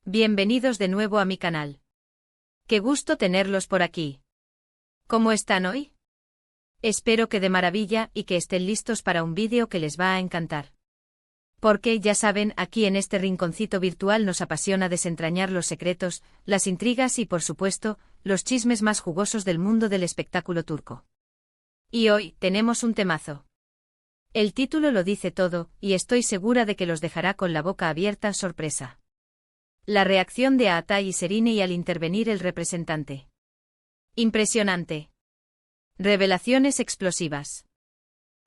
Bienvenidos de nuevo a mi canal. Qué gusto tenerlos por aquí. ¿Cómo están hoy? Espero que de maravilla y que estén listos para un vídeo que les va a encantar. Porque, ya saben, aquí en este rinconcito virtual nos apasiona desentrañar los secretos, las intrigas y, por supuesto, los chismes más jugosos del mundo del espectáculo turco. Y hoy, tenemos un temazo. El título lo dice todo, y estoy segura de que los dejará con la boca abierta sorpresa. La reacción de Aatay y Sereney al intervenir el representante. Impresionante. Revelaciones explosivas.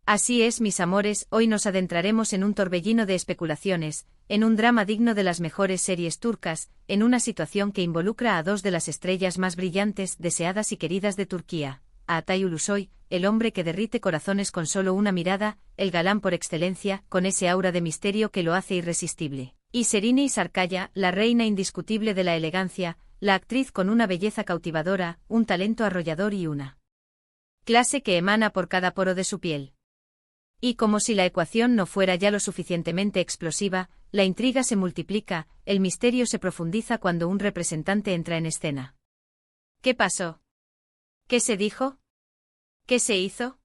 Así es, mis amores, hoy nos adentraremos en un torbellino de especulaciones, en un drama digno de las mejores series turcas, en una situación que involucra a dos de las estrellas más brillantes, deseadas y queridas de Turquía, Aatay Ulusoy, el hombre que derrite corazones con solo una mirada, el galán por excelencia, con ese aura de misterio que lo hace irresistible. Y Sereney Sarkaya, la reina indiscutible de la elegancia, la actriz con una belleza cautivadora, un talento arrollador y una clase que emana por cada poro de su piel. Y como si la ecuación no fuera ya lo suficientemente explosiva, la intriga se multiplica, el misterio se profundiza cuando un representante entra en escena. ¿Qué pasó? ¿Qué se dijo? ¿Qué se hizo?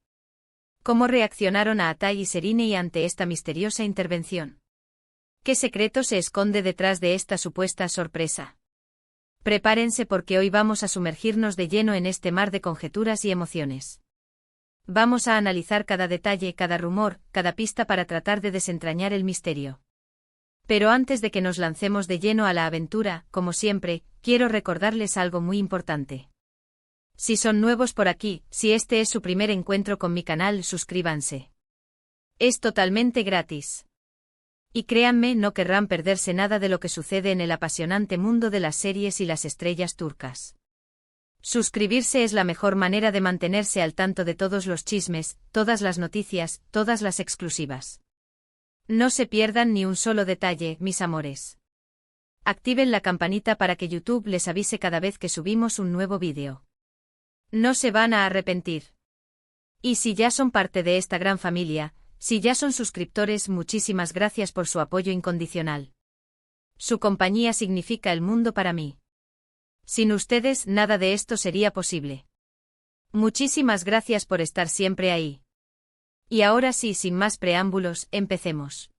¿Cómo reaccionaron Aatay y Sereney ante esta misteriosa intervención? ¿Qué secreto se esconde detrás de esta supuesta sorpresa? Prepárense porque hoy vamos a sumergirnos de lleno en este mar de conjeturas y emociones. Vamos a analizar cada detalle, cada rumor, cada pista para tratar de desentrañar el misterio. Pero antes de que nos lancemos de lleno a la aventura, como siempre, quiero recordarles algo muy importante. Si son nuevos por aquí, si este es su primer encuentro con mi canal, suscríbanse. Es totalmente gratis. Y créanme, no querrán perderse nada de lo que sucede en el apasionante mundo de las series y las estrellas turcas. Suscribirse es la mejor manera de mantenerse al tanto de todos los chismes, todas las noticias, todas las exclusivas. No se pierdan ni un solo detalle, mis amores. Activen la campanita para que YouTube les avise cada vez que subimos un nuevo vídeo. No se van a arrepentir. Y si ya son parte de esta gran familia, si ya son suscriptores, muchísimas gracias por su apoyo incondicional. Su compañía significa el mundo para mí. Sin ustedes, nada de esto sería posible. Muchísimas gracias por estar siempre ahí. Y ahora sí, sin más preámbulos, empecemos.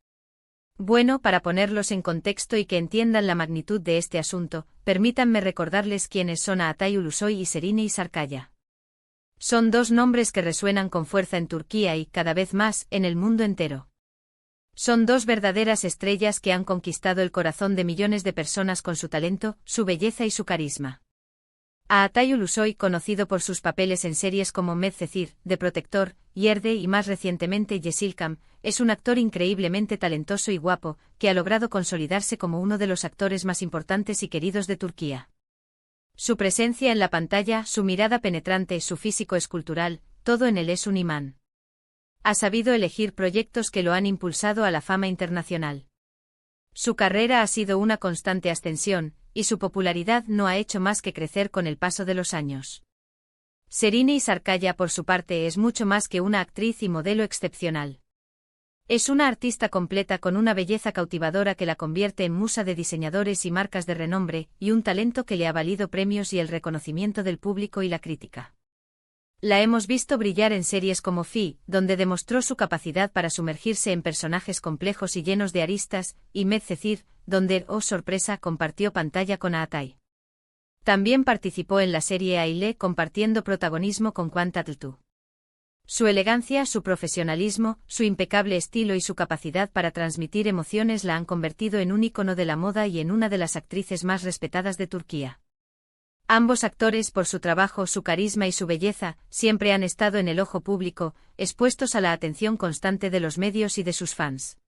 Bueno, para ponerlos en contexto y que entiendan la magnitud de este asunto, permítanme recordarles quiénes son Aatay Ulusoy y Sereney Sarkaya. Son dos nombres que resuenan con fuerza en Turquía y, cada vez más, en el mundo entero. Son dos verdaderas estrellas que han conquistado el corazón de millones de personas con su talento, su belleza y su carisma. Aatay Ulusoy, conocido por sus papeles en series como Medcezir, The Protector, Yerde y más recientemente Yeşilçam, es un actor increíblemente talentoso y guapo, que ha logrado consolidarse como uno de los actores más importantes y queridos de Turquía. Su presencia en la pantalla, su mirada penetrante, su físico escultural, todo en él es un imán. Ha sabido elegir proyectos que lo han impulsado a la fama internacional. Su carrera ha sido una constante ascensión, y su popularidad no ha hecho más que crecer con el paso de los años. Sereney Sarkaya, por su parte, es mucho más que una actriz y modelo excepcional. Es una artista completa con una belleza cautivadora que la convierte en musa de diseñadores y marcas de renombre, y un talento que le ha valido premios y el reconocimiento del público y la crítica. La hemos visto brillar en series como Fi, donde demostró su capacidad para sumergirse en personajes complejos y llenos de aristas, y Medcezir, donde, oh sorpresa, compartió pantalla con Aatay. También participó en la serie Aile compartiendo protagonismo con Can Tatlıtuğ. Su elegancia, su profesionalismo, su impecable estilo y su capacidad para transmitir emociones la han convertido en un ícono de la moda y en una de las actrices más respetadas de Turquía. Ambos actores, por su trabajo, su carisma y su belleza, siempre han estado en el ojo público, expuestos a la atención constante de los medios y de sus fans.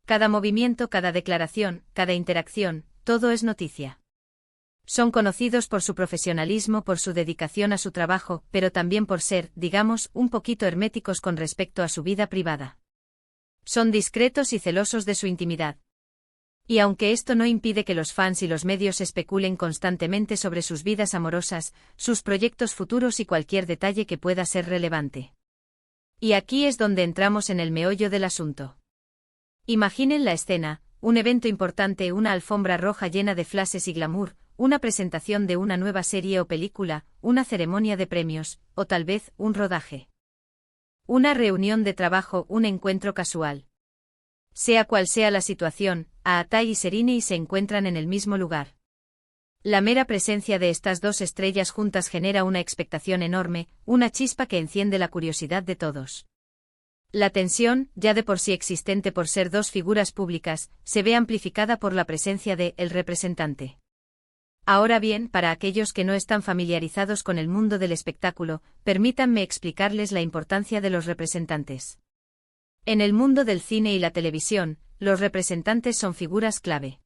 Cada movimiento, cada declaración, cada interacción, todo es noticia. Son conocidos por su profesionalismo, por su dedicación a su trabajo, pero también por ser, digamos, un poquito herméticos con respecto a su vida privada. Son discretos y celosos de su intimidad. Y aunque esto no impide que los fans y los medios especulen constantemente sobre sus vidas amorosas, sus proyectos futuros y cualquier detalle que pueda ser relevante. Y aquí es donde entramos en el meollo del asunto. Imaginen la escena: un evento importante, una alfombra roja llena de flashes y glamour, una presentación de una nueva serie o película, una ceremonia de premios, o tal vez un rodaje. Una reunión de trabajo, un encuentro casual. Sea cual sea la situación, Aatai y Serinei se encuentran en el mismo lugar. La mera presencia de estas dos estrellas juntas genera una expectación enorme, una chispa que enciende la curiosidad de todos. La tensión, ya de por sí existente por ser dos figuras públicas, se ve amplificada por la presencia de el representante. Ahora bien, para aquellos que no están familiarizados con el mundo del espectáculo, permítanme explicarles la importancia de los representantes. En el mundo del cine y la televisión, los representantes son figuras clave.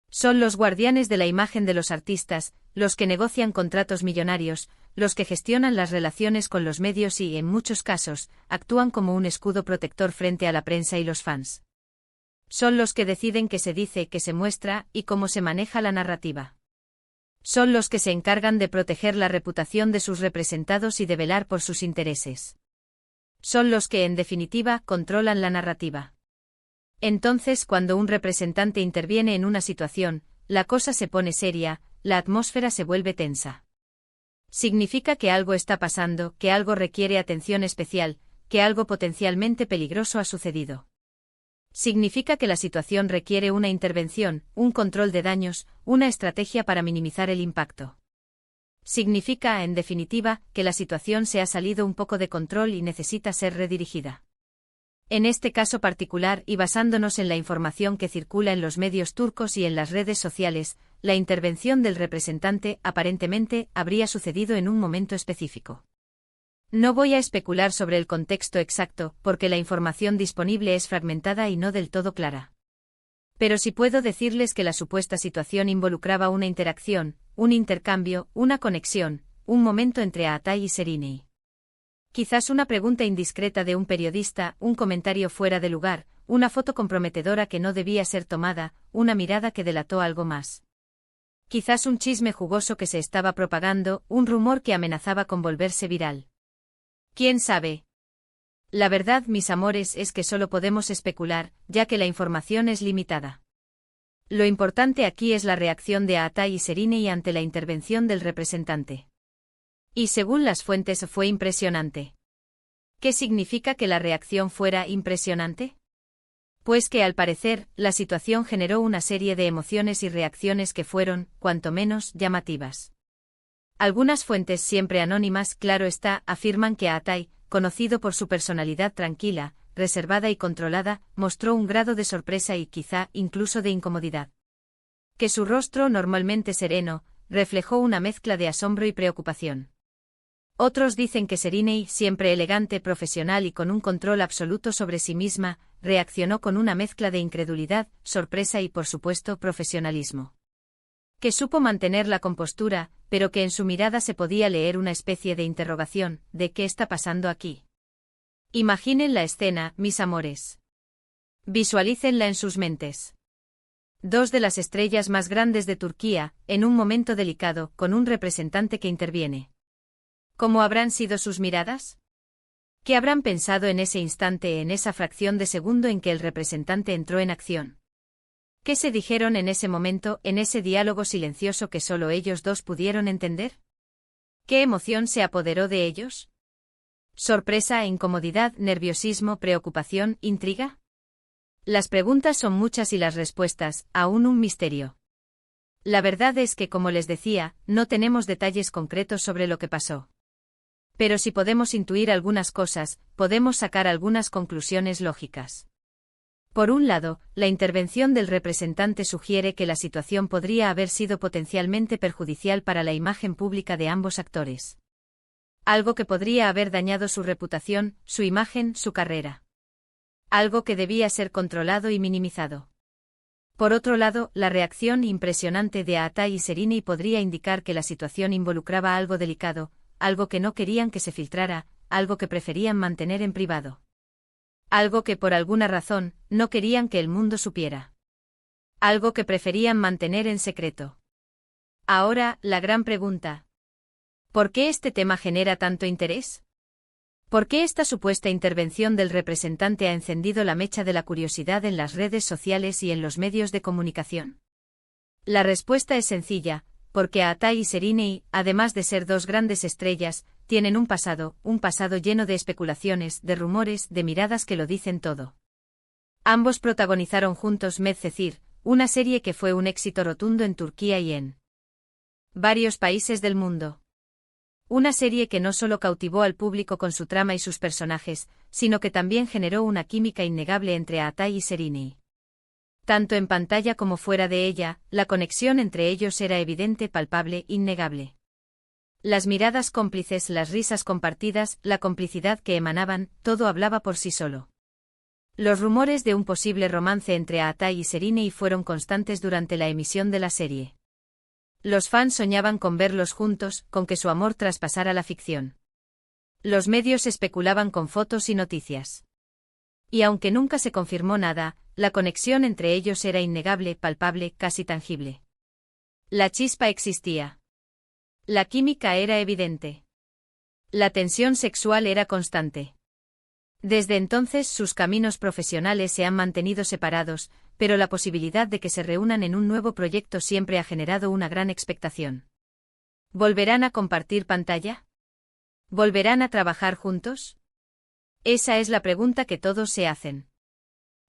Son los guardianes de la imagen de los artistas, los que negocian contratos millonarios, los que gestionan las relaciones con los medios y, en muchos casos, actúan como un escudo protector frente a la prensa y los fans. Son los que deciden qué se dice, qué se muestra y cómo se maneja la narrativa. Son los que se encargan de proteger la reputación de sus representados y de velar por sus intereses. Son los que, en definitiva, controlan la narrativa. Entonces, cuando un representante interviene en una situación, la cosa se pone seria, la atmósfera se vuelve tensa. Significa que algo está pasando, que algo requiere atención especial, que algo potencialmente peligroso ha sucedido. Significa que la situación requiere una intervención, un control de daños, una estrategia para minimizar el impacto. Significa, en definitiva, que la situación se ha salido un poco de control y necesita ser redirigida. En este caso particular y basándonos en la información que circula en los medios turcos y en las redes sociales, la intervención del representante aparentemente habría sucedido en un momento específico. No voy a especular sobre el contexto exacto, porque la información disponible es fragmentada y no del todo clara. Pero sí puedo decirles que la supuesta situación involucraba una interacción, un intercambio, una conexión, un momento entre Aatai y Serinei. Quizás una pregunta indiscreta de un periodista, un comentario fuera de lugar, una foto comprometedora que no debía ser tomada, una mirada que delató algo más. Quizás un chisme jugoso que se estaba propagando, un rumor que amenazaba con volverse viral. ¿Quién sabe? La verdad, mis amores, es que solo podemos especular, ya que la información es limitada. Lo importante aquí es la reacción de Aatai y Serinei ante la intervención del representante. Y según las fuentes fue impresionante. ¿Qué significa que la reacción fuera impresionante? Pues que al parecer, la situación generó una serie de emociones y reacciones que fueron, cuanto menos, llamativas. Algunas fuentes siempre anónimas, claro está, afirman que Aatai, conocido por su personalidad tranquila, reservada y controlada, mostró un grado de sorpresa y quizá incluso de incomodidad. Que su rostro, normalmente sereno, reflejó una mezcla de asombro y preocupación. Otros dicen que Serinei, siempre elegante, profesional y con un control absoluto sobre sí misma, reaccionó con una mezcla de incredulidad, sorpresa y, por supuesto, profesionalismo. Que supo mantener la compostura, pero que en su mirada se podía leer una especie de interrogación, ¿de qué está pasando aquí? Imaginen la escena, mis amores. Visualícenla en sus mentes. Dos de las estrellas más grandes de Turquía, en un momento delicado, con un representante que interviene. ¿Cómo habrán sido sus miradas? ¿Qué habrán pensado en ese instante, en esa fracción de segundo en que el representante entró en acción? ¿Qué se dijeron en ese momento, en ese diálogo silencioso que solo ellos dos pudieron entender? ¿Qué emoción se apoderó de ellos? ¿Sorpresa, incomodidad, nerviosismo, preocupación, intriga? Las preguntas son muchas y las respuestas, aún un misterio. La verdad es que, como les decía, no tenemos detalles concretos sobre lo que pasó. Pero si podemos intuir algunas cosas, podemos sacar algunas conclusiones lógicas. Por un lado, la intervención del representante sugiere que la situación podría haber sido potencialmente perjudicial para la imagen pública de ambos actores. Algo que podría haber dañado su reputación, su imagen, su carrera. Algo que debía ser controlado y minimizado. Por otro lado, la reacción impresionante de Aatai y Serinei podría indicar que la situación involucraba algo delicado, algo que no querían que se filtrara, algo que preferían mantener en privado. Algo que por alguna razón, no querían que el mundo supiera. Algo que preferían mantener en secreto. Ahora, la gran pregunta. ¿Por qué este tema genera tanto interés? ¿Por qué esta supuesta intervención del representante ha encendido la mecha de la curiosidad en las redes sociales y en los medios de comunicación? La respuesta es sencilla, porque Atai y Serinei, además de ser dos grandes estrellas, tienen un pasado lleno de especulaciones, de rumores, de miradas que lo dicen todo. Ambos protagonizaron juntos Medcezir, una serie que fue un éxito rotundo en Turquía y en varios países del mundo. Una serie que no solo cautivó al público con su trama y sus personajes, sino que también generó una química innegable entre Atai y Serinei. Tanto en pantalla como fuera de ella, la conexión entre ellos era evidente, palpable, innegable. Las miradas cómplices, las risas compartidas, la complicidad que emanaban, todo hablaba por sí solo. Los rumores de un posible romance entre Atai y Serinei fueron constantes durante la emisión de la serie. Los fans soñaban con verlos juntos, con que su amor traspasara la ficción. Los medios especulaban con fotos y noticias. Y aunque nunca se confirmó nada, la conexión entre ellos era innegable, palpable, casi tangible. La chispa existía. La química era evidente. La tensión sexual era constante. Desde entonces sus caminos profesionales se han mantenido separados, pero la posibilidad de que se reúnan en un nuevo proyecto siempre ha generado una gran expectación. ¿Volverán a compartir pantalla? ¿Volverán a trabajar juntos? Esa es la pregunta que todos se hacen.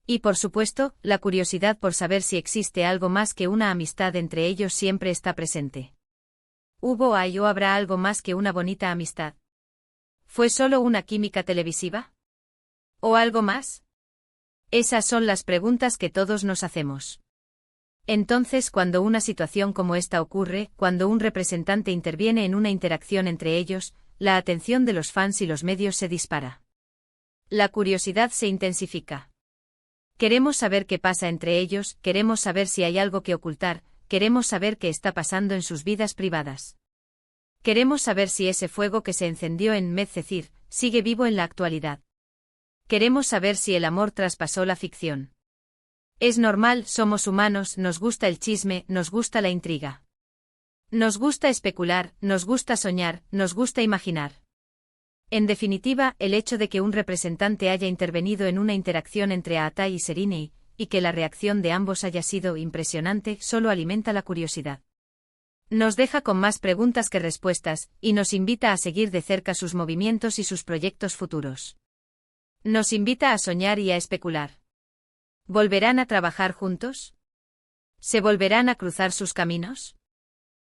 Y por supuesto, la curiosidad por saber si existe algo más que una amistad entre ellos siempre está presente. ¿Hay o habrá algo más que una bonita amistad? ¿Fue solo una química televisiva? ¿O algo más? Esas son las preguntas que todos nos hacemos. Entonces, cuando una situación como esta ocurre, cuando un representante interviene en una interacción entre ellos, la atención de los fans y los medios se dispara. La curiosidad se intensifica. Queremos saber qué pasa entre ellos, queremos saber si hay algo que ocultar, queremos saber qué está pasando en sus vidas privadas. Queremos saber si ese fuego que se encendió en Medcezir sigue vivo en la actualidad. Queremos saber si el amor traspasó la ficción. Es normal, somos humanos, nos gusta el chisme, nos gusta la intriga. Nos gusta especular, nos gusta soñar, nos gusta imaginar. En definitiva, el hecho de que un representante haya intervenido en una interacción entre Atai y Serinei, y que la reacción de ambos haya sido impresionante, solo alimenta la curiosidad. Nos deja con más preguntas que respuestas, y nos invita a seguir de cerca sus movimientos y sus proyectos futuros. Nos invita a soñar y a especular. ¿Volverán a trabajar juntos? ¿Se volverán a cruzar sus caminos?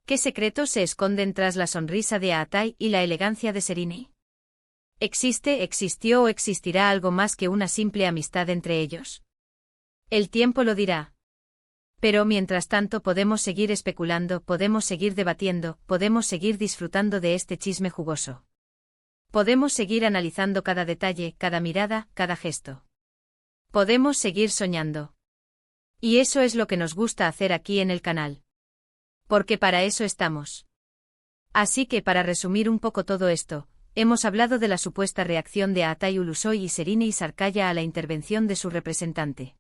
¿Qué secretos se esconden tras la sonrisa de Atai y la elegancia de Serinei? ¿Existió o existirá algo más que una simple amistad entre ellos? El tiempo lo dirá. Pero mientras tanto podemos seguir especulando, podemos seguir debatiendo, podemos seguir disfrutando de este chisme jugoso. Podemos seguir analizando cada detalle, cada mirada, cada gesto. Podemos seguir soñando. Y eso es lo que nos gusta hacer aquí en el canal. Porque para eso estamos. Así que para resumir un poco todo esto, hemos hablado de la supuesta reacción de Atai Ulusoy y Serinei Sarkaya a la intervención de su representante.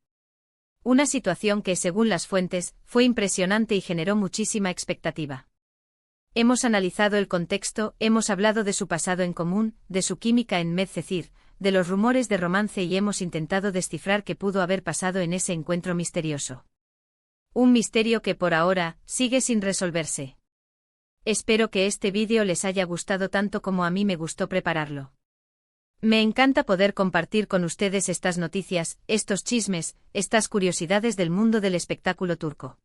Una situación que, según las fuentes, fue impresionante y generó muchísima expectativa. Hemos analizado el contexto, hemos hablado de su pasado en común, de su química en Medcezir, de los rumores de romance y hemos intentado descifrar qué pudo haber pasado en ese encuentro misterioso. Un misterio que por ahora sigue sin resolverse. Espero que este vídeo les haya gustado tanto como a mí me gustó prepararlo. Me encanta poder compartir con ustedes estas noticias, estos chismes, estas curiosidades del mundo del espectáculo turco.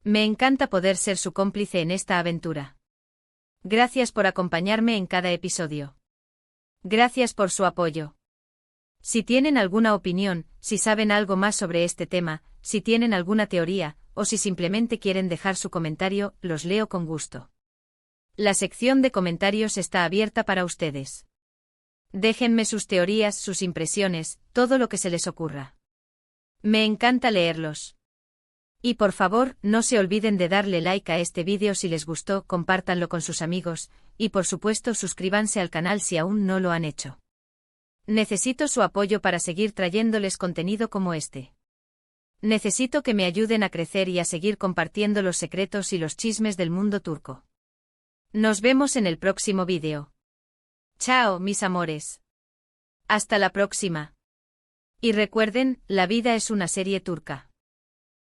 Me encanta poder ser su cómplice en esta aventura. Gracias por acompañarme en cada episodio. Gracias por su apoyo. Si tienen alguna opinión, si saben algo más sobre este tema, si tienen alguna teoría, o si simplemente quieren dejar su comentario, los leo con gusto. La sección de comentarios está abierta para ustedes. Déjenme sus teorías, sus impresiones, todo lo que se les ocurra. Me encanta leerlos. Y por favor, no se olviden de darle like a este vídeo si les gustó, compártanlo con sus amigos, y por supuesto suscríbanse al canal si aún no lo han hecho. Necesito su apoyo para seguir trayéndoles contenido como este. Necesito que me ayuden a crecer y a seguir compartiendo los secretos y los chismes del mundo turco. Nos vemos en el próximo vídeo. Chao, mis amores. Hasta la próxima. Y recuerden, la vida es una serie turca.